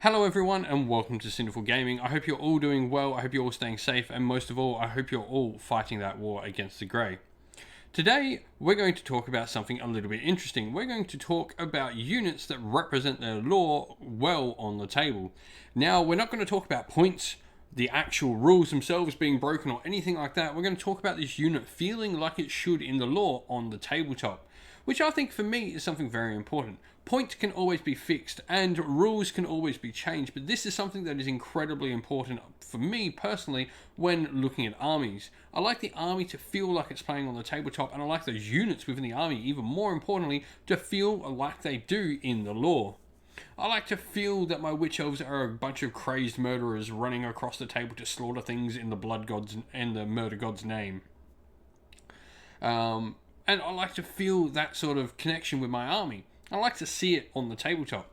Hello everyone and welcome to Sinful Gaming. I hope you're all doing well, I hope you're all staying safe, and most of all, I hope you're all fighting that war against the Grey. Today, we're going to talk about something a little bit interesting. We're going to talk about units that represent their lore well on the table. Now, we're not going to talk about points, the actual rules themselves being broken or anything like that. We're going to talk about this unit feeling like it should in the lore on the tabletop, which I think for me is something very important. Points can always be fixed and rules can always be changed, but this is something that is incredibly important for me personally when looking at armies. I like the army to feel like it's playing on the tabletop, and I like those units within the army, even more importantly, to feel like they do in the lore. I like to feel that my witch elves are a bunch of crazed murderers running across the table to slaughter things in the blood god's and the murder god's name. And I like to feel that sort of connection with my army. I like to see it on the tabletop.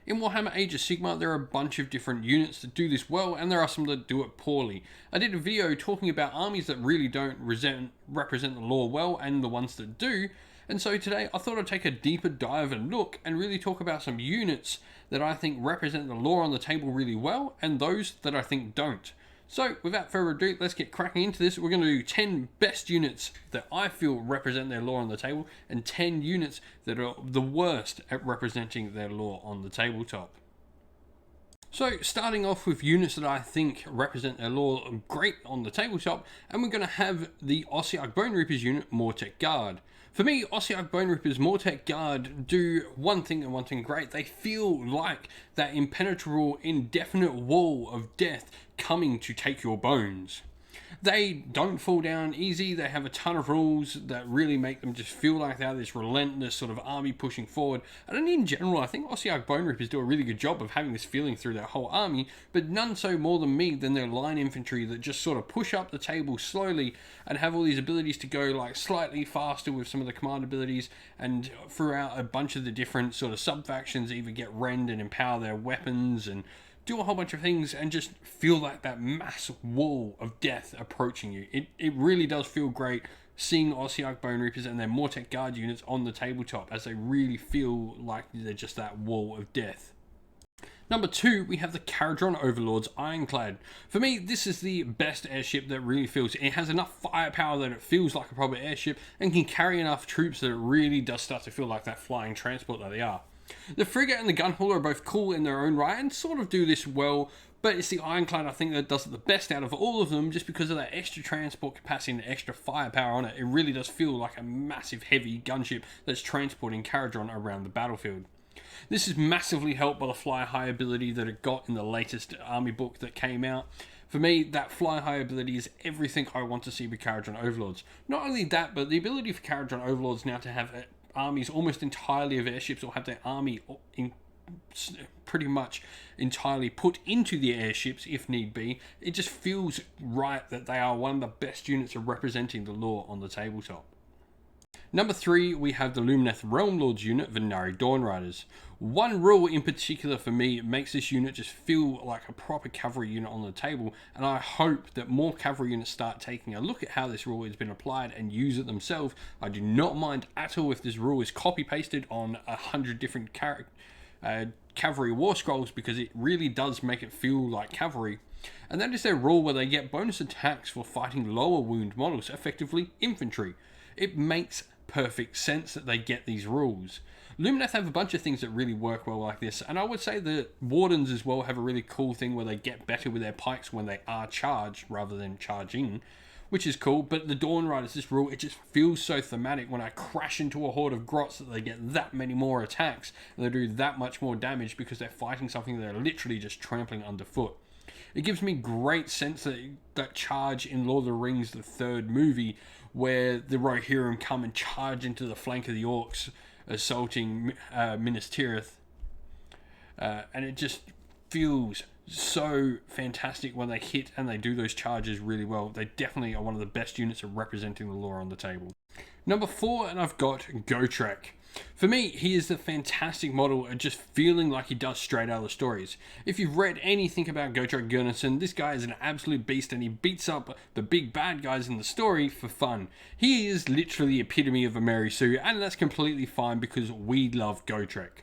In Warhammer Age of Sigmar, there are a bunch of different units that do this well, and there are some that do it poorly. I did a video talking about armies that really don't represent the lore well, and the ones that do, and so today I thought I'd take a deeper dive and look, and really talk about some units that I think represent the lore on the table really well, and those that I think don't. So, without further ado, let's get cracking into this. We're going to do 10 best units that I feel represent their lore on the table, and 10 units that are the worst at representing their lore on the tabletop. So, starting off with units that I think represent their lore great on the tabletop, and we're going to have the Ossiarch Bonereapers unit, Mortek Guard. For me, Ossiarch Bonereapers Mortek Guard do one thing and one thing great. They feel like that impenetrable, indefinite wall of death coming to take your bones. They don't fall down easy. They have a ton of rules that really make them just feel like they're this relentless sort of army pushing forward. And in general, I think Ossiarch Bonereapers do a really good job of having this feeling through their whole army, but none so more than me than their line infantry that just sort of push up the table slowly and have all these abilities to go like slightly faster with some of the command abilities, and throughout a bunch of the different sort of sub-factions either get rend and empower their weapons and do a whole bunch of things and just feel like that massive wall of death approaching you. It really does feel great seeing Ossiarch Bonereapers and their Mortek Guard units on the tabletop, as they really feel like they're just that wall of death. Number 2, we have the Kharadron Overlords Ironclad. For me, this is the best airship that really feels, it has enough firepower that it feels like a proper airship and can carry enough troops that it really does start to feel like that flying transport that they are. The frigate and the gun hauler are both cool in their own right and sort of do this well, but it's the Ironclad I think that does it the best out of all of them, just because of that extra transport capacity and the extra firepower on it. It really does feel like a massive heavy gunship that's transporting Kharadron around the battlefield. This is massively helped by the fly high ability that it got in the latest army book that came out. For me, that fly high ability is everything I want to see with Kharadron Overlords. Not only that, but the ability for Kharadron Overlords now to have armies almost entirely of airships, or have their army pretty much entirely put into the airships if need be. It just feels right that they are one of the best units of representing the lore on the tabletop. Number 3, we have the Lumineth Realm Lords unit, Vanari Dawnriders. One rule in particular for me makes this unit just feel like a proper cavalry unit on the table, and I hope that more cavalry units start taking a look at how this rule has been applied and use it themselves. I do not mind at all if this rule is copy-pasted on 100 different cavalry war scrolls, because it really does make it feel like cavalry. And that is their rule where they get bonus attacks for fighting lower wound models, effectively infantry. It makes perfect sense that they get these rules. Lumineth have a bunch of things that really work well like this, and I would say the Wardens as well have a really cool thing where they get better with their pikes when they are charged rather than charging, which is cool. But the Dawnriders, this rule, it just feels so thematic when I crash into a horde of grots that they get that many more attacks and they do that much more damage because they're fighting something they're literally just trampling underfoot. It gives me great sense that charge in Lord of the Rings, the third movie, where the Rohirrim come and charge into the flank of the Orcs, assaulting Minas Tirith. And it just feels so fantastic when they hit and they do those charges really well. They definitely are one of the best units of representing the lore on the table. Number 4, and I've got Gotrek. For me, he is the fantastic model at just feeling like he does straight out of the stories. If you've read anything about Gotrek Gurnisson, this guy is an absolute beast and he beats up the big bad guys in the story for fun. He is literally the epitome of a Mary Sue, and that's completely fine because we love Gotrek.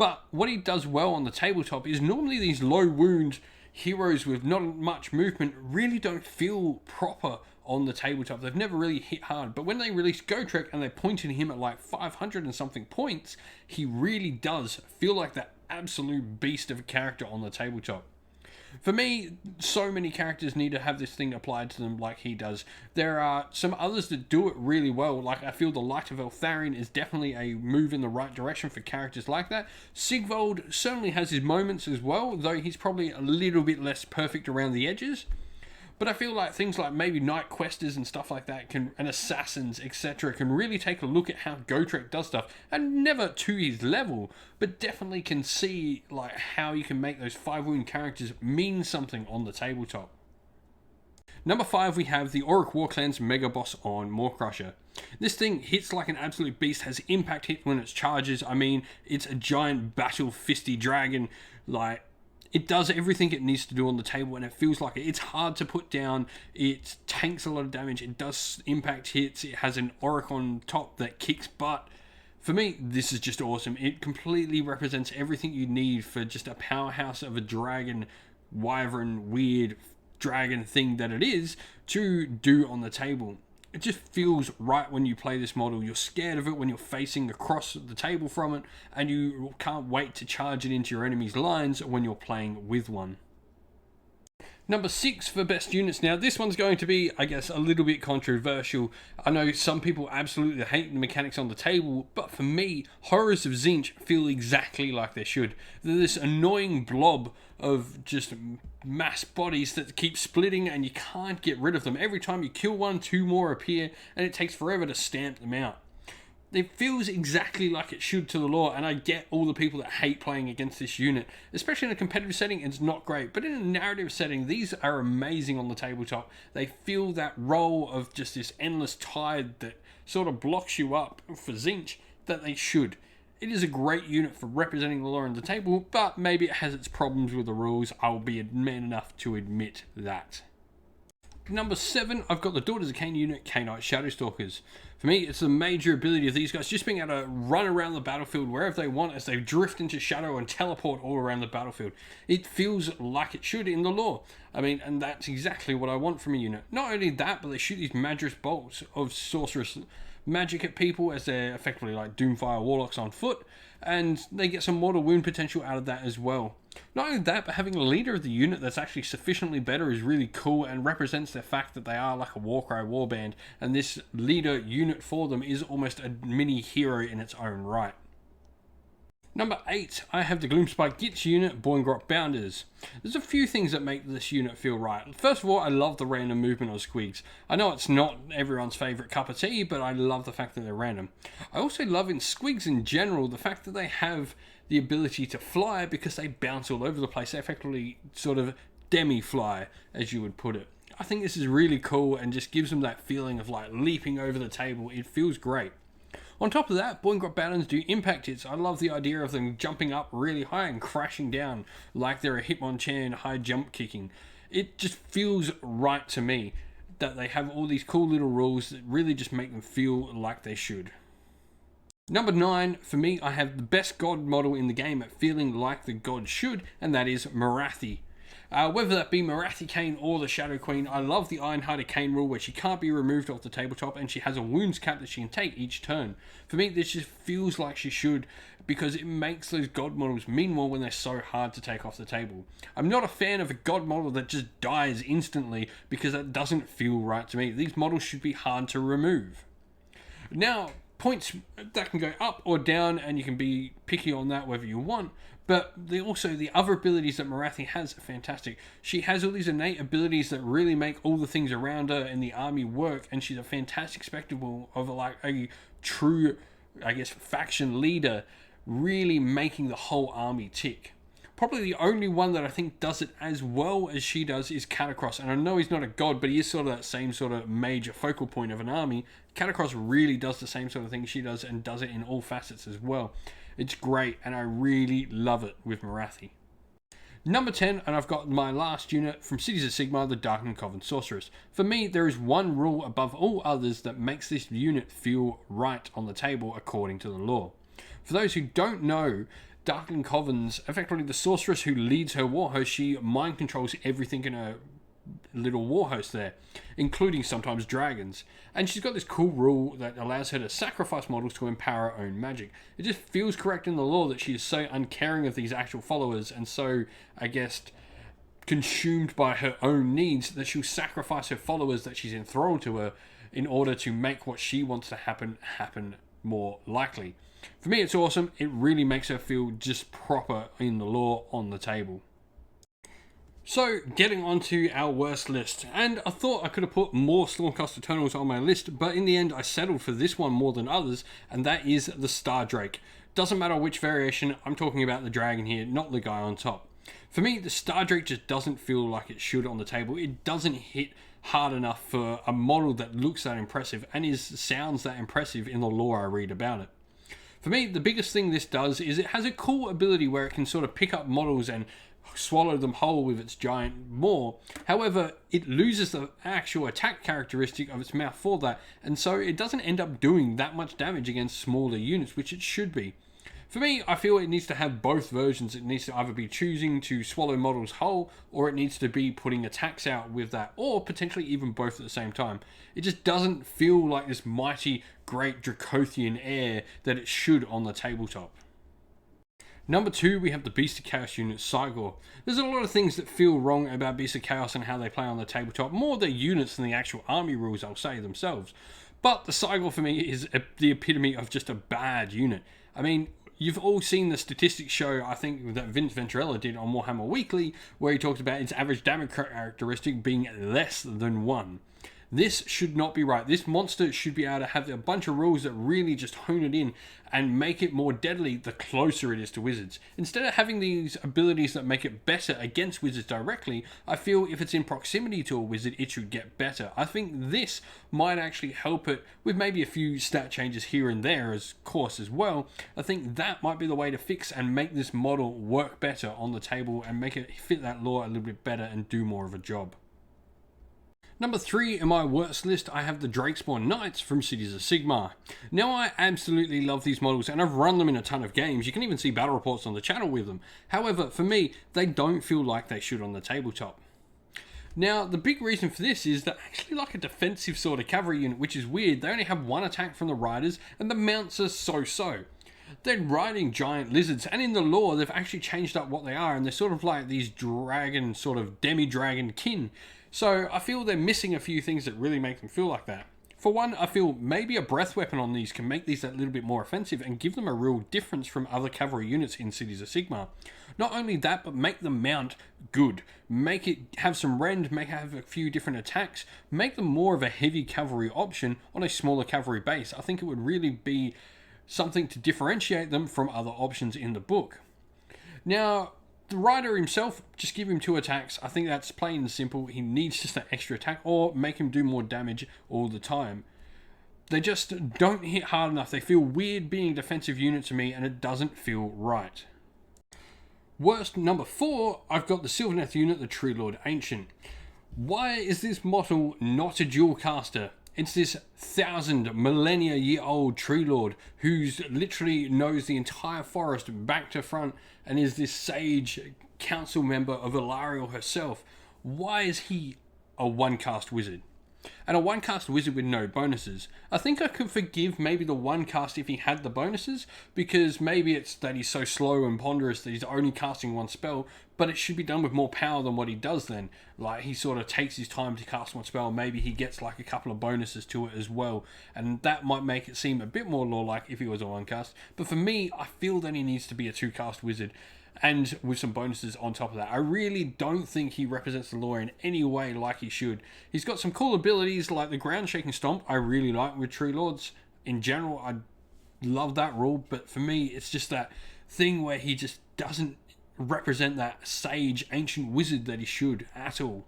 But what he does well on the tabletop is normally these low wound heroes with not much movement really don't feel proper on the tabletop. They've never really hit hard. But when they released Gotrek and they pointed him at like 500 and something points, he really does feel like that absolute beast of a character on the tabletop. For me, so many characters need to have this thing applied to them like he does. There are some others that do it really well. Like, I feel the Light of Eltharion is definitely a move in the right direction for characters like that. Sigvold certainly has his moments as well, though he's probably a little bit less perfect around the edges. But I feel like things like maybe Night Questers and stuff like that and Assassins, etc. can really take a look at how Gotrek does stuff. And never to his level, but definitely can see like how you can make those 5-wound characters mean something on the tabletop. Number 5, we have the Orruk Warclans Megaboss on Mawkrusha. This thing hits like an absolute beast, has impact hit when it charges. I mean, it's a giant battle fisty dragon, like... It does everything it needs to do on the table, and it feels like it. It's hard to put down. It tanks a lot of damage. It does impact hits. It has an Orruk on top that kicks butt. For me, this is just awesome. It completely represents everything you need for just a powerhouse of a dragon, wyvern, weird dragon thing that it is to do on the table. It just feels right when you play this model. You're scared of it when you're facing across the table from it, and you can't wait to charge it into your enemy's lines when you're playing with one. Number 6 for best units. Now, this one's going to be, I guess, a little bit controversial. I know some people absolutely hate the mechanics on the table, but for me, Horrors of Tzeentch feel exactly like they should. They're this annoying blob of just mass bodies that keep splitting and you can't get rid of them. Every time you kill one, 2 more appear, and it takes forever to stamp them out. It feels exactly like it should to the lore, and I get all the people that hate playing against this unit. Especially in a competitive setting, it's not great. But in a narrative setting, these are amazing on the tabletop. They feel that role of just this endless tide that sort of blocks you up for Tzeentch that they should. It is a great unit for representing the lore on the table, but maybe it has its problems with the rules. I'll be man enough to admit that. Number 7, I've got the Daughters of Khaine unit, Khainite Shadowstalkers. For me, it's the major ability of these guys just being able to run around the battlefield wherever they want as they drift into shadow and teleport all around the battlefield. It feels like it should in the lore. I mean, and that's exactly what I want from a unit. Not only that, but they shoot these Madras bolts of Sorceress magic at people as they're effectively like Doomfire Warlocks on foot, and they get some mortal wound potential out of that as well. Not only that, but having a leader of the unit that's actually sufficiently better is really cool and represents the fact that they are like a Warcry warband, and this leader unit for them is almost a mini hero in its own right. Number 8, I have the Gloomspite Gitz unit, Boingrot Bounders. There's a few things that make this unit feel right. First of all, I love the random movement of squigs. I know it's not everyone's favourite cup of tea, but I love the fact that they're random. I also love in squigs in general the fact that they have the ability to fly because they bounce all over the place. They effectively sort of demi-fly, as you would put it. I think this is really cool and just gives them that feeling of like leaping over the table. It feels great. On top of that, Boingrot Bounders do impact hits. I love the idea of them jumping up really high and crashing down like they're a Hitmonchan high jump kicking. It just feels right to me that they have all these cool little rules that really just make them feel like they should. Number 9, for me, I have the best god model in the game at feeling like the god should, and that is Morathi. Whether that be Morathi Khaine or the Shadow Queen, I love the Ironhearted Khaine rule where she can't be removed off the tabletop and she has a wounds cap that she can take each turn. For me, this just feels like she should because it makes those god models mean more when they're so hard to take off the table. I'm not a fan of a god model that just dies instantly because that doesn't feel right to me. These models should be hard to remove. Now, points that can go up or down, and you can be picky on that whether you want, but also the other abilities that Morathi has are fantastic. She has all these innate abilities that really make all the things around her in the army work, and she's a fantastic spectacle of like a true, I guess, faction leader, really making the whole army tick. Probably the only one that I think does it as well as she does is Kharadron. And I know he's not a god, but he is sort of that same sort of major focal point of an army. Kharadron really does the same sort of thing she does and does it in all facets as well. It's great, and I really love it with Morathi. Number 10, and I've got my last unit from Cities of Sigmar, the Darkened Coven Sorceress. For me, there is one rule above all others that makes this unit feel right on the table according to the lore. For those who don't know, Darkling Covens, effectively the sorceress who leads her war host, she mind controls everything in her little war host there, including sometimes dragons. And she's got this cool rule that allows her to sacrifice models to empower her own magic. It just feels correct in the lore that she is so uncaring of these actual followers and so, I guess, consumed by her own needs that she'll sacrifice her followers that she's enthralled to her in order to make what she wants to happen more likely. For me, it's awesome. It really makes her feel just proper in the lore on the table. So, getting on to our worst list, and I thought I could have put more Stormcast Eternals on my list, but in the end I settled for this one more than others, and that is the Stardrake. Doesn't matter which variation, I'm talking about the dragon here, not the guy on top. For me, the Stardrake just doesn't feel like it should on the table. It doesn't hit hard enough for a model that looks that impressive and sounds that impressive in the lore I read about it. For me, the biggest thing this does is it has a cool ability where it can sort of pick up models and swallow them whole with its giant maw. However, it loses the actual attack characteristic of its mouth for that, and so it doesn't end up doing that much damage against smaller units, which it should be. For me, I feel it needs to have both versions. It needs to either be choosing to swallow models whole, or it needs to be putting attacks out with that, or potentially even both at the same time. It just doesn't feel like this mighty, great Dracothian air that it should on the tabletop. Number 2, we have the Beast of Chaos unit, Cygor. There's a lot of things that feel wrong about Beast of Chaos and how they play on the tabletop, more their units than the actual army rules, I'll say themselves. But the Cygor for me is the epitome of just a bad unit. I mean, you've all seen the statistics show, I think, that Vince Venturella did on Warhammer Weekly, where he talked about its average damage characteristic being less than 1. This should not be right. This monster should be able to have a bunch of rules that really just hone it in and make it more deadly the closer it is to wizards. Instead of having these abilities that make it better against wizards directly, I feel if it's in proximity to a wizard, it should get better. I think this might actually help it with maybe a few stat changes here and there, of course, as well. I think that might be the way to fix and make this model work better on the table and make it fit that lore a little bit better and do more of a job. Number 3 in my worst list, I have the Drakespawn Knights from Cities of Sigmar. Now, I absolutely love these models and I've run them in a ton of games. You can even see battle reports on the channel with them. However, for me, they don't feel like they should on the tabletop. Now, the big reason for this is they're actually like a defensive sort of cavalry unit, which is weird. They only have 1 attack from the riders and the mounts are so-so. They're riding giant lizards, and in the lore, they've actually changed up what they are, and they're sort of like these dragon, sort of demi-dragon kin. So I feel they're missing a few things that really make them feel like that. For one, I feel maybe a breath weapon on these can make these a little bit more offensive and give them a real difference from other cavalry units in Cities of Sigmar. Not only that, but make the mount good. Make it have some rend, make it have a few different attacks, make them more of a heavy cavalry option on a smaller cavalry base. I think it would really be something to differentiate them from other options in the book. Now, the rider himself, just give him 2 attacks. I think that's plain and simple. He needs just that extra attack or make him do more damage all the time. They just don't hit hard enough. They feel weird being a defensive unit to me and it doesn't feel right. Worst, number 4, I've got the Sylvaneth unit, the True Lord Ancient. Why is this model not a dual caster? It's this 1,000 millennia year old tree lord who's literally knows the entire forest back to front and is this sage council member of Ilariel herself. Why is he a 1-cast wizard? And a 1-cast wizard with no bonuses. I think I could forgive maybe the 1-cast if he had the bonuses, because maybe it's that he's so slow and ponderous that he's only casting 1 spell, but it should be done with more power than what he does then. Like, he sort of takes his time to cast 1 spell, maybe he gets like a couple of bonuses to it as well, and that might make it seem a bit more lore-like if he was a 1-cast. But for me, I feel that he needs to be a 2-cast wizard, and with some bonuses on top of that. I really don't think he represents the lore in any way like he should. He's got some cool abilities like the ground shaking stomp I really like with Tree Lords. In general, I love that rule, but for me, it's just that thing where he just doesn't represent that sage ancient wizard that he should at all.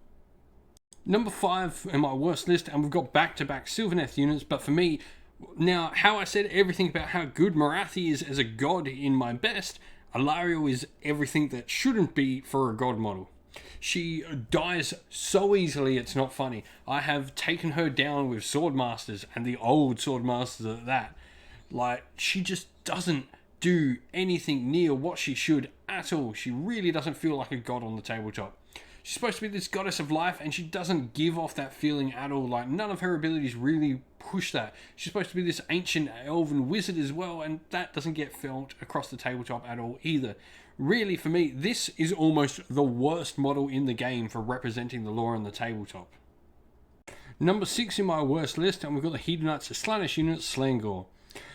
Number 5 in my worst list, and we've got back-to-back Sylvaneth units, but for me, now, how I said everything about how good Morathi is as a god in my best, Ilariel is everything that shouldn't be for a god model. She dies so easily it's not funny. I have taken her down with Swordmasters, and the old Swordmasters at that. Like, she just doesn't do anything near what she should at all. She really doesn't feel like a god on the tabletop. She's supposed to be this goddess of life, and she doesn't give off that feeling at all. Like, none of her abilities really push that. She's supposed to be this ancient elven wizard as well, and that doesn't get felt across the tabletop at all either. Really, for me, this is almost the worst model in the game for representing the lore on the tabletop. Number 6 in my worst list, and we've got the Hedonites of Slaanesh unit, Slangor.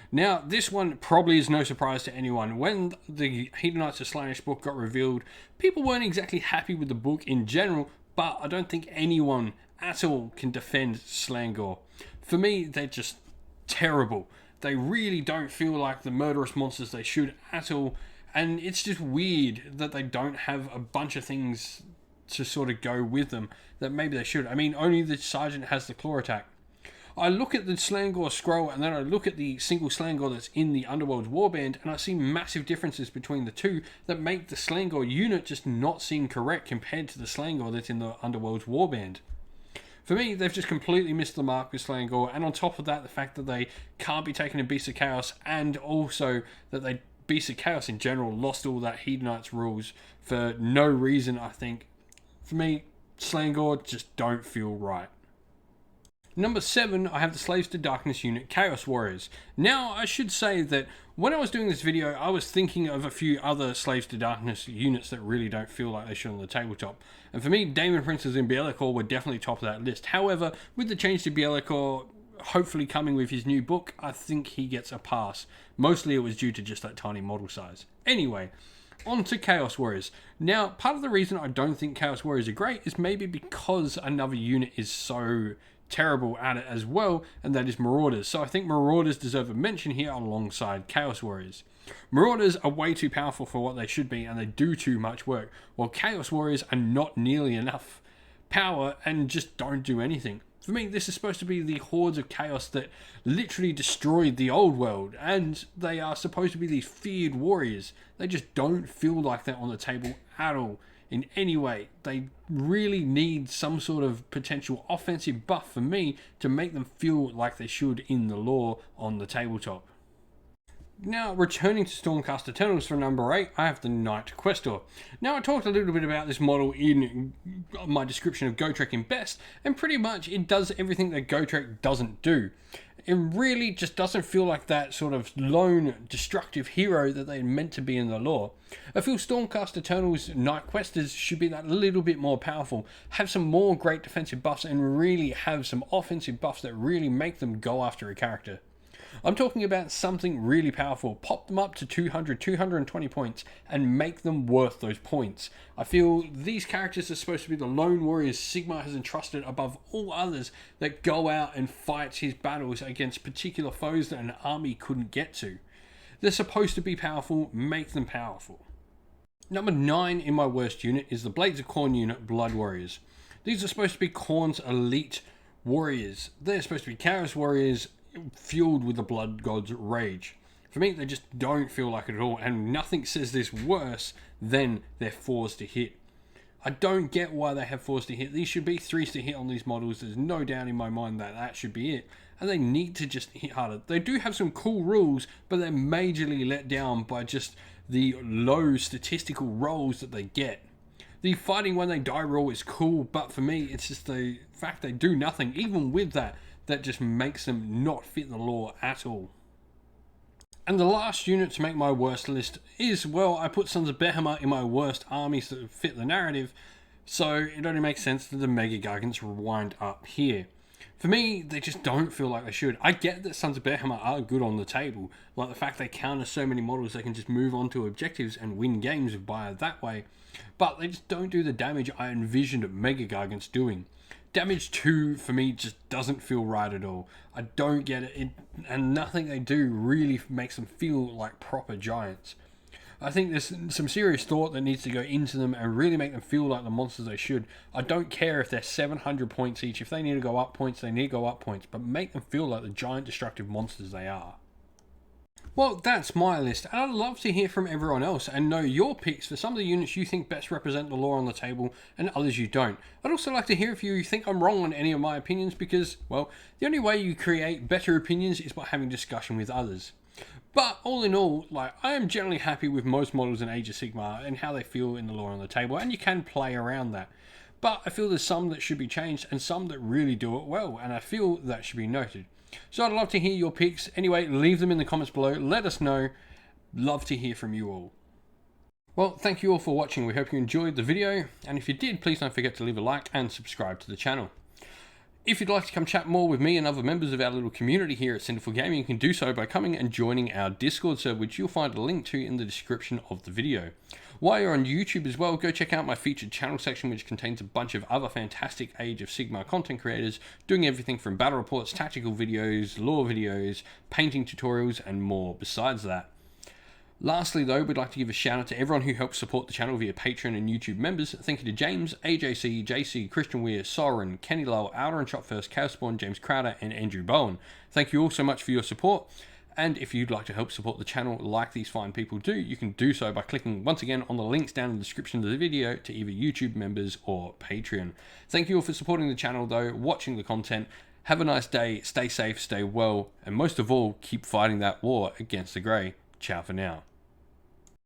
Now, this one probably is no surprise to anyone. When the Hedonites of Slaanesh book got revealed, people weren't exactly happy with the book in general, but I don't think anyone at all can defend Slangor. For me, they're just terrible. They really don't feel like the murderous monsters they should at all, and it's just weird that they don't have a bunch of things to sort of go with them that maybe they should. I mean, only the Sergeant has the claw attack. I look at the Slangor scroll, and then I look at the single Slangor that's in the Underworld's warband, and I see massive differences between the two that make the Slangor unit just not seem correct compared to the Slangor that's in the Underworld's warband. For me, they've just completely missed the mark with Slangor, and on top of that, the fact that they can't be taken in Beasts of Chaos, and also that Beasts of Chaos in general lost all that Hedonites rules for no reason, I think. For me, Slangor just don't feel right. Number 7, I have the Slaves to Darkness unit, Chaos Warriors. Now, I should say that when I was doing this video, I was thinking of a few other Slaves to Darkness units that really don't feel like they should on the tabletop. And for me, Daemon Princes and Bielakor were definitely top of that list. However, with the change to Bielakor hopefully coming with his new book, I think he gets a pass. Mostly it was due to just that tiny model size. Anyway, on to Chaos Warriors. Now, part of the reason I don't think Chaos Warriors are great is maybe because another unit is so terrible at it as well, and that is Marauders. So I think Marauders deserve a mention here alongside Chaos Warriors. Marauders are way too powerful for what they should be, and they do too much work, while Chaos Warriors are not nearly enough power and just don't do anything. For me, this is supposed to be the hordes of chaos that literally destroyed the old world, and they are supposed to be these feared warriors. They just don't feel like that on the table at all in any way. They really need some sort of potential offensive buff for me to make them feel like they should in the lore on the tabletop. Now, returning to Stormcast Eternals for number 8, I have the Knight Questor. Now, I talked a little bit about this model in my description of Gotrek in Best, and pretty much it does everything that Gotrek doesn't do. It really just doesn't feel like that sort of lone, destructive hero that they're meant to be in the lore. I feel Stormcast Eternals Knight Questers should be that little bit more powerful, have some more great defensive buffs, and really have some offensive buffs that really make them go after a character. I'm talking about something really powerful. Pop them up to 200, 220 points and make them worth those points. I feel these characters are supposed to be the lone warriors Sigmar has entrusted above all others that go out and fight his battles against particular foes that an army couldn't get to. They're supposed to be powerful, make them powerful. Number 9 in my worst unit is the Blades of Khorne unit, Blood Warriors. These are supposed to be Khorne's elite warriors. They're supposed to be Chaos Warriors fueled with the Blood God's rage. For me, they just don't feel like it at all, and nothing says this worse than their 4s to hit. I don't get why they have 4s to hit. These should be 3s to hit on these models. There's no doubt in my mind that that should be it, and they need to just hit harder. They do have some cool rules, but they're majorly let down by just the low statistical rolls that they get. The fighting when they die roll is cool, but for me, it's just the fact they do nothing, even with that just makes them not fit the lore at all. And the last unit to make my worst list is, well, I put Sons of Behemoth in my worst armies that fit the narrative, so it only makes sense that the Mega Gargants wind up here. For me, they just don't feel like they should. I get that Sons of Behemoth are good on the table, like the fact they counter so many models they can just move on to objectives and win games by that way, but they just don't do the damage I envisioned Mega Gargants doing. Damage 2 for me just doesn't feel right at all. I don't get it, and nothing they do really makes them feel like proper giants. I think there's some serious thought that needs to go into them and really make them feel like the monsters they should. I don't care if they're 700 points each. If they need to go up points, they need to go up points, but make them feel like the giant destructive monsters they are. Well, that's my list, and I'd love to hear from everyone else and know your picks for some of the units you think best represent the lore on the table and others you don't. I'd also like to hear if you think I'm wrong on any of my opinions because, well, the only way you create better opinions is by having discussion with others. But all in all, like, I am generally happy with most models in Age of Sigmar and how they feel in the lore on the table, and you can play around that. But I feel there's some that should be changed and some that really do it well, and I feel that should be noted. So I'd love to hear your picks. Anyway, leave them in the comments below. Let us know. Love to hear from you all. Well, thank you all for watching. We hope you enjoyed the video, and if you did, please don't forget to leave a like and subscribe to the channel. If you'd like to come chat more with me and other members of our little community here at Sinful Gaming, you can do so by coming and joining our Discord server, which you'll find a link to in the description of the video. While you're on YouTube as well, go check out my featured channel section, which contains a bunch of other fantastic Age of Sigmar content creators doing everything from battle reports, tactical videos, lore videos, painting tutorials, and more besides that. Lastly though, we'd like to give a shout out to everyone who helps support the channel via Patreon and YouTube members. Thank you to James, AJC, JC, Christian Weir, Soren, Kenny Lowell, Outer and Shot First, Chaospawn, James Crowder, and Andrew Bowen. Thank you all so much for your support. And if you'd like to help support the channel like these fine people do, you can do so by clicking once again on the links down in the description of the video to either YouTube members or Patreon. Thank you all for supporting the channel though, watching the content. Have a nice day, stay safe, stay well, and most of all, keep fighting that war against the Grey. Ciao for now.